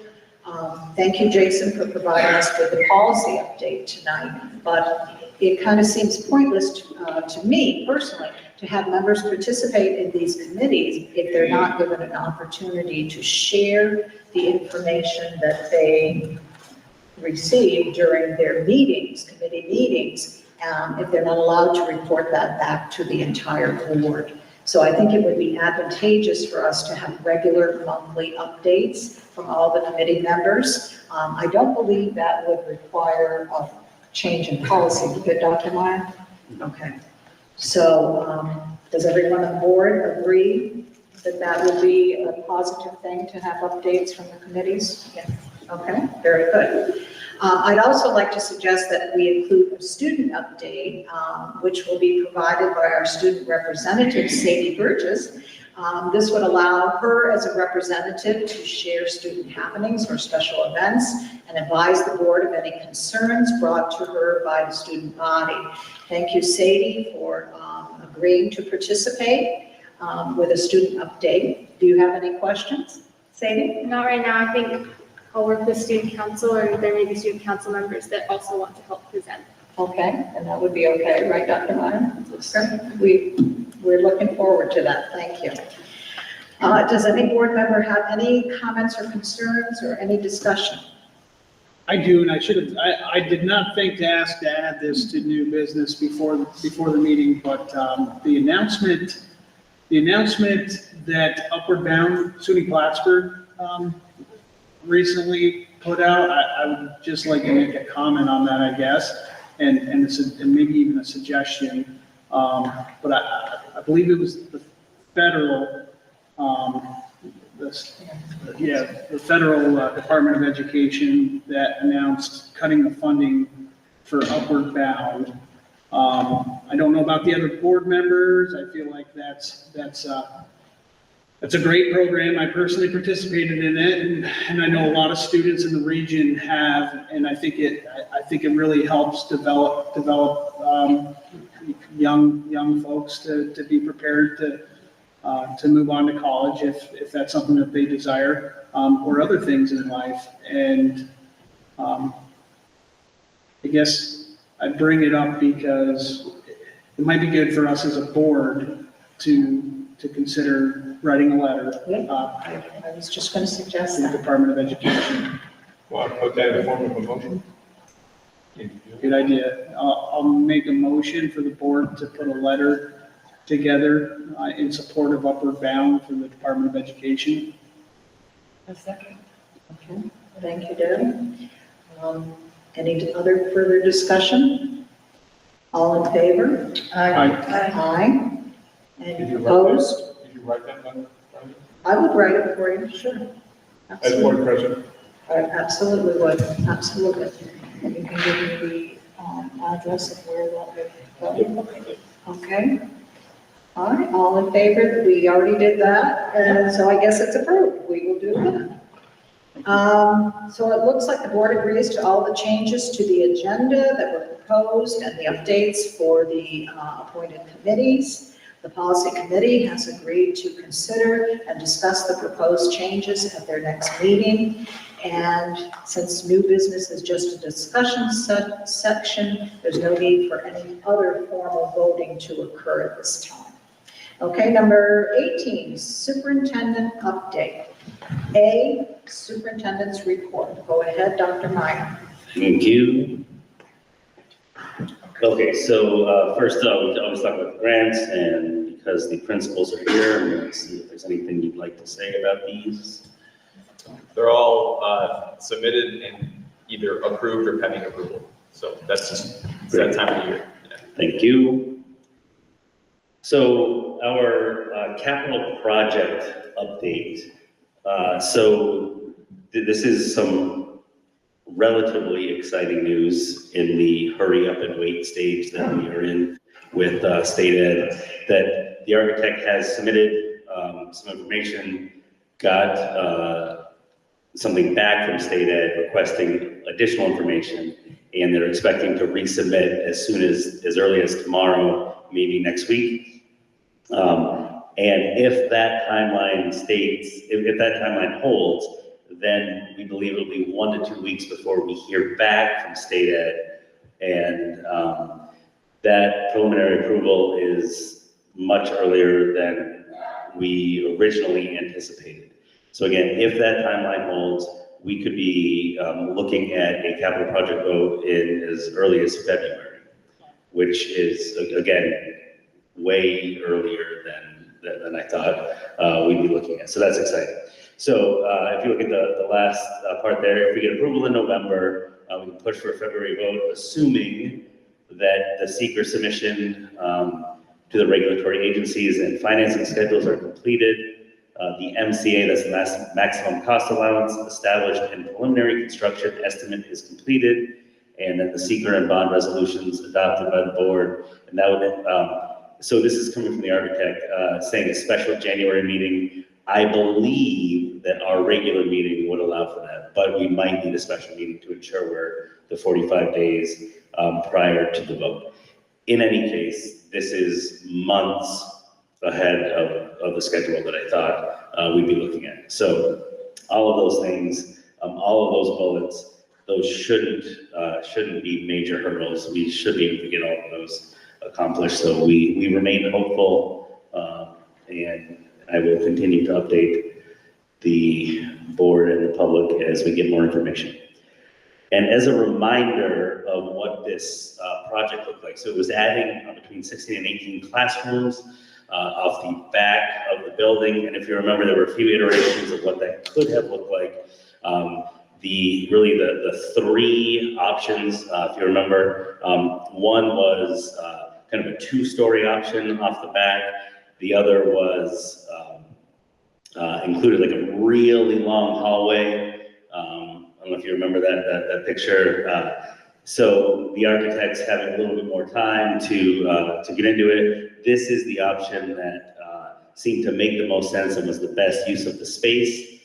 S1: Thank you, Jason, for providing us with the policy update tonight, but it kind of seems pointless to me personally to have members participate in these committees if they're not given an opportunity to share the information that they receive during their meetings, committee meetings, if they're not allowed to report that back to the entire board. So I think it would be advantageous for us to have regular monthly updates from all the committee members. I don't believe that would require a change in policy, would it, Dr. Meyer? Okay. So does everyone on board agree that that would be a positive thing to have updates from the committees? Yes. Okay, very good. I'd also like to suggest that we include a student update, which will be provided by our student representative, Sadie Burgess. This would allow her as a representative to share student happenings or special events and advise the board of any concerns brought to her by the student body. Thank you, Sadie, for agreeing to participate with a student update. Do you have any questions? Sadie?
S2: Not right now. I think I'll work with student council, or there may be student council members that also want to help present.
S1: Okay, and that would be okay, right, Dr. Meyer? We're looking forward to that, thank you. Does any board member have any comments or concerns or any discussion?
S8: I do, and I should have, I did not think to ask to add this to new business before the meeting, but the announcement that Upward Bound SUNY Plattsburgh recently put out, I would just like to make a comment on that, I guess, and maybe even a suggestion. But I believe it was the federal, the federal Department of Education that announced cutting the funding for Upward Bound. I don't know about the other board members. I feel like that's a great program. I personally participated in it, and I know a lot of students in the region have, and I think it really helps develop young folks to be prepared to move on to college if that's something that they desire, or other things in life. And I guess I bring it up because it might be good for us as a board to consider writing a letter
S1: I was just going to suggest
S8: to the
S1: that.
S8: Department of Education.
S11: Want to put that in the form of a motion?
S8: Good idea. I'll make a motion for the board to put a letter together in support of Upward Bound from the Department of Education.
S1: A second. Okay, thank you, Deb. Any other further discussion? All in favor?
S8: Aye.
S1: Aye.
S11: Did
S1: Any
S11: you write
S1: opposed?
S11: Did you write that down?
S1: I would write it for you, sure.
S11: As
S1: Absolutely.
S11: board president?
S1: I absolutely would, absolutely. And you can give me the address of where that would go. Okay. All right, all in favor? We already did that, and so I guess it's approved. We will do that. So it looks like the board agrees to all the changes to the agenda that were proposed and the updates for the appointed committees. The policy committee has agreed to consider and discuss the proposed changes at their next meeting. And since new business is just a discussion section, there's no need for any other formal voting to occur at this time. Okay, number 18, superintendent update. A, superintendent's report. Go ahead, Dr. Meyer.
S3: Thank you. Okay, so first we always talk about grants, and because the principals are here, I'm going to see if there's anything you'd like to say about these.
S11: They're all submitted and either approved or pending approval. So that's just that time of year. Yeah.
S3: Thank you. So our capital project update. So this is some relatively exciting news in the hurry up and wait stage that we are in with state ed, that the architect has submitted some information, got something back from state ed requesting additional information, and they're expecting to resubmit as early as tomorrow, maybe next week. And if that timeline if that timeline holds, then we believe it'll be 1 to 2 weeks before we hear back from state ed. And that preliminary approval is much earlier than we originally anticipated. So again, if that timeline holds, we could be looking at a capital project vote in as early as February, which is, again, way earlier than I thought we'd be looking at. So that's exciting. So if you look at the last part there, if we get approval in November, we can push for a February vote, assuming that the seeker submission to the regulatory agencies and financing schedules are completed. The MCA, that's the maximum cost allowance, established and preliminary construction estimate is completed, and then the seeker and bond resolutions adopted by the board. And that would, so this is coming from the architect, saying a special January meeting. I believe that our regular meeting would allow for that, but we might need a special meeting to ensure we're the 45 days prior to the vote. In any case, this is months ahead of the schedule that I thought we'd be looking at. So all of those things, all of those bullets, those shouldn't be major hurdles. We should be able to get all of those accomplished. So we remain hopeful, and I will continue to update the board and the public as we get more information. And as a reminder of what this project looked like, so it was adding between 16 and 18 classrooms off the back of the building. And if you remember, there were a few iterations of what that could have looked like. The three options, if you remember, one was kind of a two-story option off the back. The other was included like a really long hallway. I don't know if you remember that picture. So the architects having a little bit more time to get into it. This is the option that seemed to make the most sense and was the best use of the space.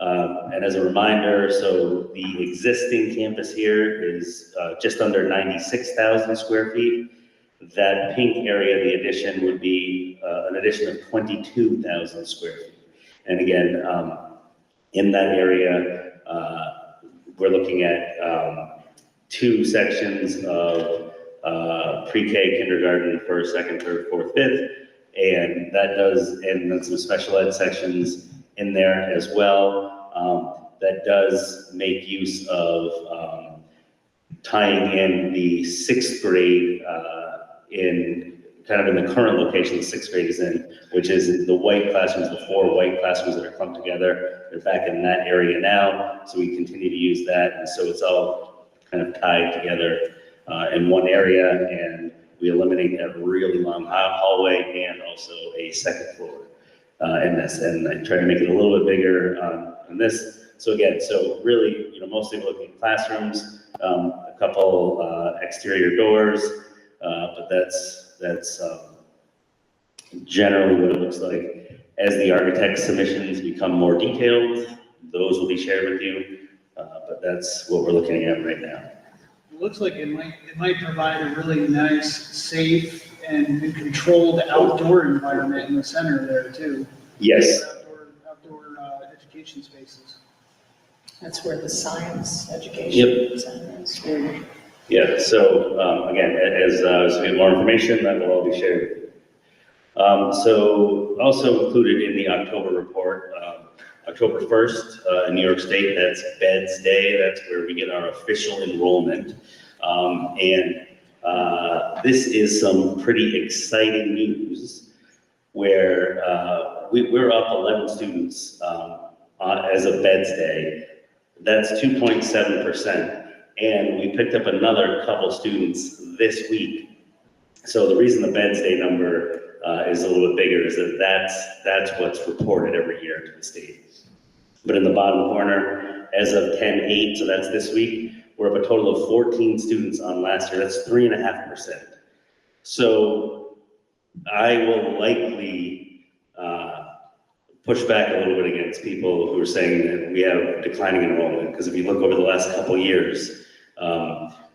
S3: And as a reminder, so the existing campus here is just under 96,000 square feet. That pink area, the addition, would be an addition of 22,000 square feet. And again, in that area, we're looking at two sections of pre-K, kindergarten, first, second, third, fourth, fifth, and then some special ed sections in there as well. That does make use of tying in the sixth grade in the current location the sixth grade is in, which is the white classrooms, the four white classrooms that are clumped together. They're back in that area now, so we continue to use that, and so it's all kind of tied together in one area, and we eliminate that really long hallway and also a second floor in this, and I try to make it a little bit bigger on this. So again, really, mostly we're looking at classrooms, a couple exterior doors, but that's generally what it looks like. As the architect submissions become more detailed, those will be shared with you, but that's what we're looking at right now.
S8: It looks like it might provide a really nice, safe, and controlled outdoor environment in the center there too.
S3: Yes.
S8: Outdoor education spaces.
S1: That's where the science education center is.
S3: Yeah, so again, as we get more information, that will all be shared with you. So also included in the October report, October 1st in New York State, that's Beds Day. That's where we get our official enrollment. This is some pretty exciting news where we're up 11 students as of Beds Day. That's 2.7%. And we picked up another couple students this week. So the reason the Beds Day number is a little bit bigger is that's what's reported every year to the state. But in the bottom corner, as of 10/8, so that's this week, we're up a total of 14 students on last year. That's 3.5%. So I will likely push back a little bit against people who are saying that we have declining enrollment, because if you look over the last couple of years,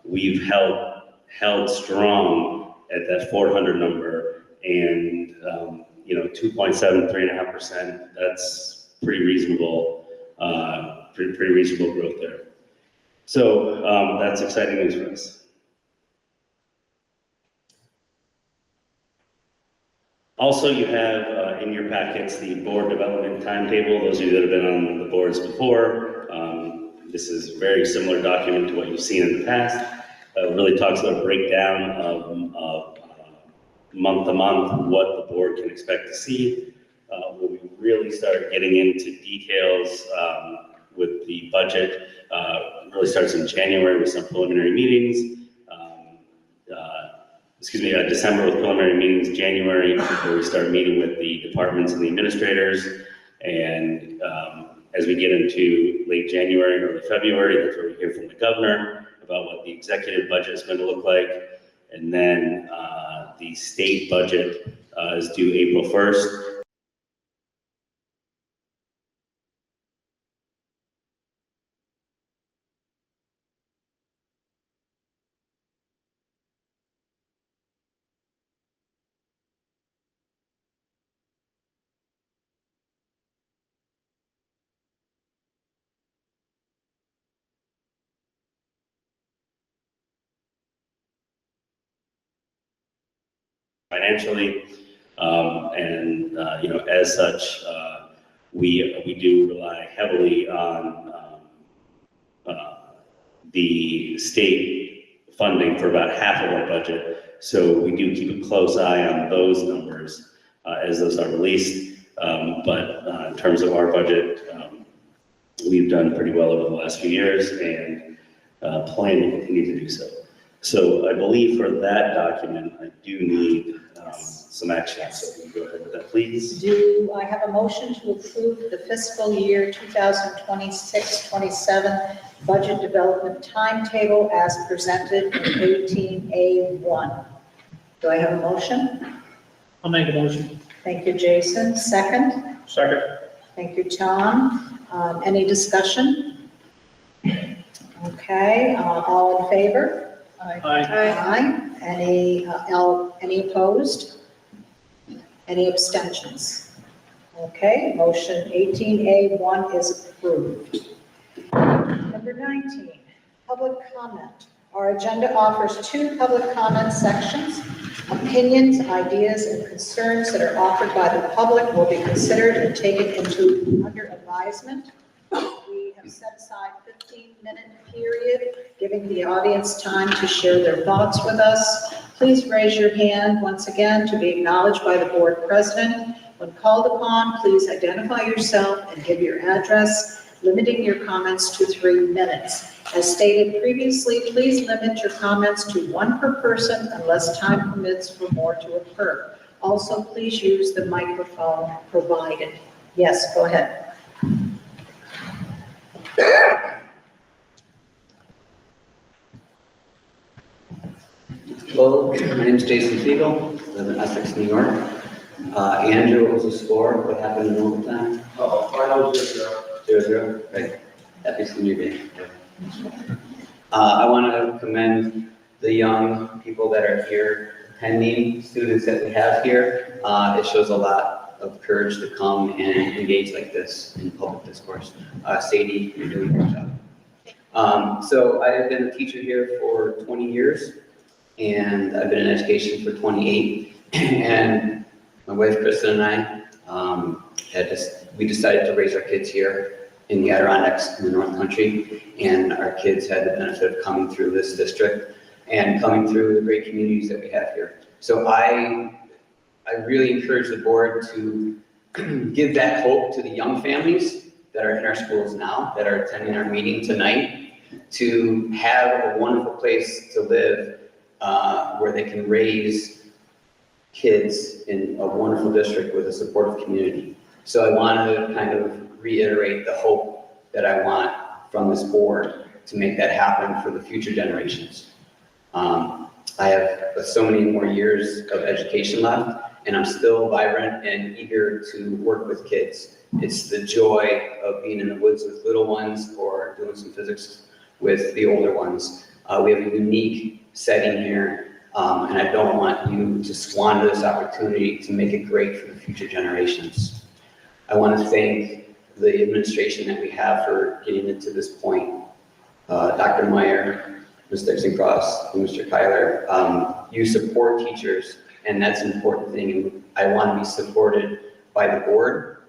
S3: we've held strong at that 400 number, and 2.7, 3.5%, that's pretty reasonable, pretty reasonable growth there. So that's exciting news for us. Also, you have in your packets the board development timetable. Those of you that have been on the boards before, this is a very similar document to what you've seen in the past. It really talks about a breakdown of month to month, what the board can expect to see. When we really start getting into details with the budget, really starts in January with some preliminary meetings. December with preliminary meetings, January, where we start meeting with the departments and the administrators. And as we get into late January, early February, that's where we hear from the governor about what the executive budget is going to look like. And then the state budget is due April 1st. financially. As such, we do rely heavily on the state funding for about half of our budget. So we do keep a close eye on those numbers as those are released. But in terms of our budget, we've done pretty well over the last few years and plan to continue to do so. So I believe for that document, I do need some action. So if you go ahead with that, please.
S1: Do I have a motion to approve the fiscal year 2026-27 budget development timetable as presented in 18A1? Do I have a motion?
S8: I'll make a motion.
S1: Thank you, Jason. Second?
S8: Second.
S1: Thank you, Tom. Any discussion? Okay, all in favor?
S8: Aye.
S1: Aye. Any opposed? Any abstentions? Okay, motion 18A1 is approved. Number 19, public comment. Our agenda offers 2 public comment sections. Opinions, ideas, and concerns that are offered by the public will be considered and taken under advisement. We have set aside a 15-minute period, giving the audience time to share their thoughts with us. Please raise your hand once again to be acknowledged by the board president. When called upon, please identify yourself and give your address, limiting your comments to 3 minutes. As stated previously, please limit your comments to 1 per person unless time permits for more to occur. Also, please use the microphone provided. Yes, go ahead.
S15: Hello, my name is Jason Siegel, I live in Essex, New York. Andrew, what was the score? What happened in overtime? Final 0-0. Right. Happy senior day. I want to commend the young people that are here attending, students that we have here. It shows a lot of courage to come and engage like this in public discourse. Sadie, you're doing a great job. So I have been a teacher here for 20 years. And I've been in education for 28. And my wife, Kristen, and I we decided to raise our kids here in the Adirondacks in the North Country. And our kids had the benefit of coming through this district and coming through the great communities that we have here. So I really encourage the board to give that hope to the young families that are in our schools now, that are attending our meeting tonight, to have a wonderful place to live where they can raise kids in a wonderful district with a supportive community. So I want to kind of reiterate the hope that I want from this board to make that happen for the future generations. I have so many more years of education left, and I'm still vibrant and eager to work with kids. It's the joy of being in the woods with little ones or doing some physics with the older ones. We have a unique setting here, and I don't want you to squander this opportunity to make it great for the future generations. I want to thank the administration that we have for getting it to this point. Dr. Meyer, Ms. Dixon-Cross, and Mr. Kyler, you support teachers, and that's an important thing. And I want to be supported by the board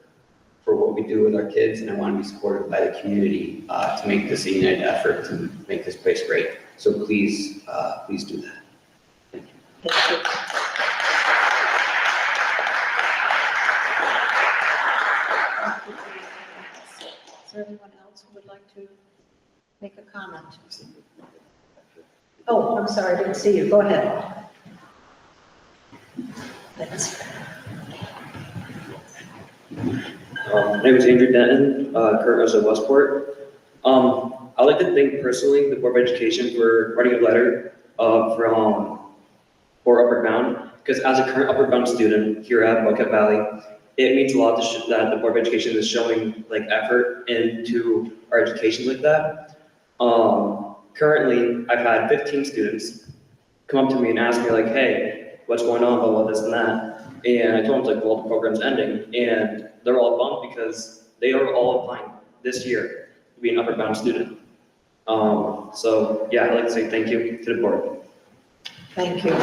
S15: for what we do with our kids, and I want to be supported by the community to make this a united effort to make this place great. So please, please do that. Thank you.
S1: Thank you. Is there anyone else who would like to make a comment? Oh, I'm sorry, I didn't see you. Go ahead. Thanks.
S16: My name is Andrew Denton, current resident of Westport. I'd like to thank personally the Board of Education for writing a letter for Upward Bound, because as a current Upward Bound student here at Boquet Valley, it means a lot that the Board of Education is showing like effort into our education like that. Currently, I've had 15 students come up to me and ask me like, hey, what's going on, blah, blah, this and that. And I told them like, well, the program's ending, and they're all bummed because they are all applying this year to be an Upward Bound student. So yeah, I'd like to say thank you to the board.
S1: Thank you. Is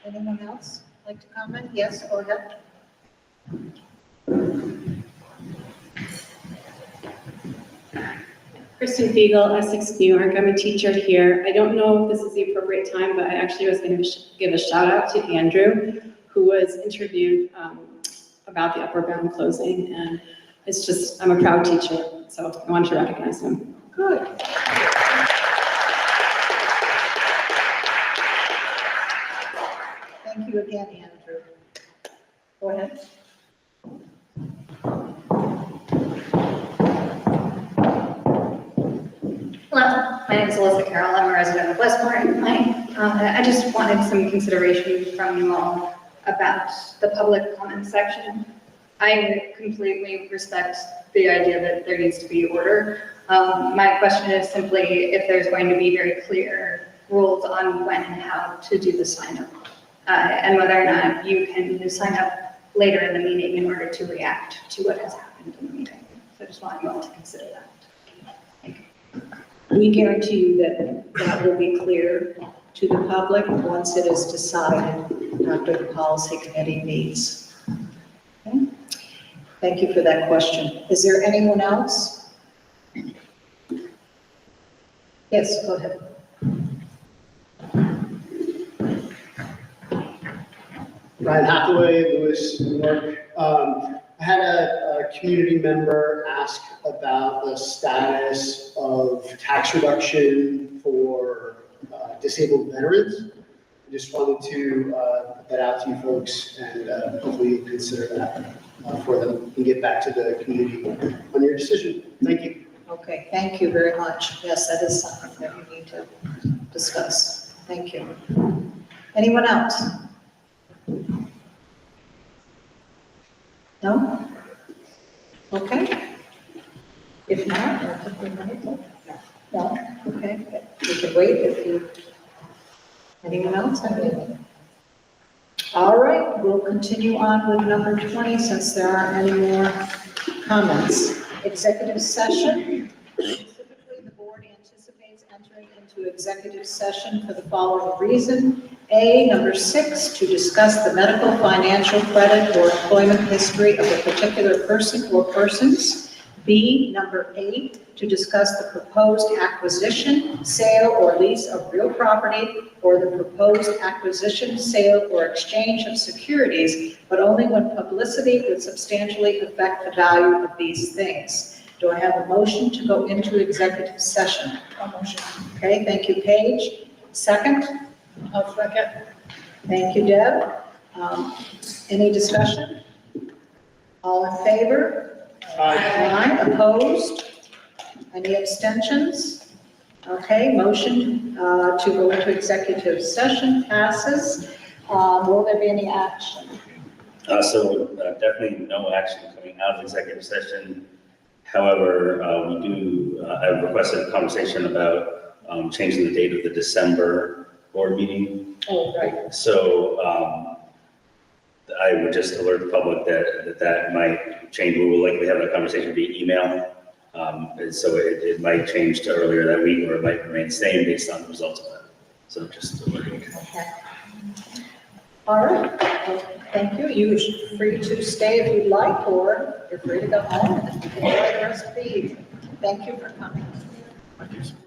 S1: Anyone else like to comment? Yes, go ahead.
S12: Kristen Fiegel, Essex, New York. I'm a teacher here. I don't know if this is the appropriate time, but I actually was going to give a shout out to Andrew, who was interviewed about the upper bound closing. And it's just, I'm a proud teacher, so I wanted to recognize him.
S1: Good. Thank you again, Andrew. Go ahead.
S17: Hello, my name is Alyssa Carroll. I'm a resident of Westport. I just wanted some consideration from you all about the public comment section. I completely respect the idea that there needs to be order. My question is simply if there's going to be very clear rules on when and how to do the sign up, and whether or not you can sign up later in the meeting in order to react to what has happened in the meeting. So I just want you all to consider that.
S1: We guarantee you that that will be clear to the public once it is decided after the policy committee meets. Okay? Thank you for that question. Is there anyone else? Yes, go ahead.
S18: Ryan Hathaway, Lewis, New York. I had a community member ask about the status of tax reduction for disabled veterans. I just wanted to put that out to you folks and hopefully consider that for them and get back to the community on your decision. Thank you.
S1: Okay, thank you very much. Yes, that is something that we need to discuss. Thank you. Anyone else? No? Okay. If not, I think we might. No? Okay, we can wait if you, anyone else? All right, we'll continue on with number 20 since there aren't any more comments. Executive session. Specifically, the board anticipates entering into executive session for the following reason. A, number 6, to discuss the medical, financial, credit, or employment history of a particular person or persons. B, number 8, to discuss the proposed acquisition, sale, or lease of real property, or the proposed acquisition, sale, or exchange of securities, but only when publicity would substantially affect the value of these things. Do I have a motion to go into executive session? A motion. Okay, thank you, Paige. Second?
S10: I'll second.
S1: Thank you, Deb. Any discussion? All in favor? Aye. Opposed? Any abstentions? Okay, motion to go into executive session passes. Will there be any action?
S3: Definitely no action coming out of executive session. However, I've requested a conversation about changing the date of the December board meeting.
S1: Oh, right.
S3: So I would just alert the public that might change. We will likely have that conversation via email. And so it might change to earlier that week, or it might remain the same based on the results of that. So just alerting.
S1: Okay. All right. Well, thank you. You're free to stay if you'd like, or you're free to go home and enjoy the rest of the evening. Thank you for coming.
S11: Thank you.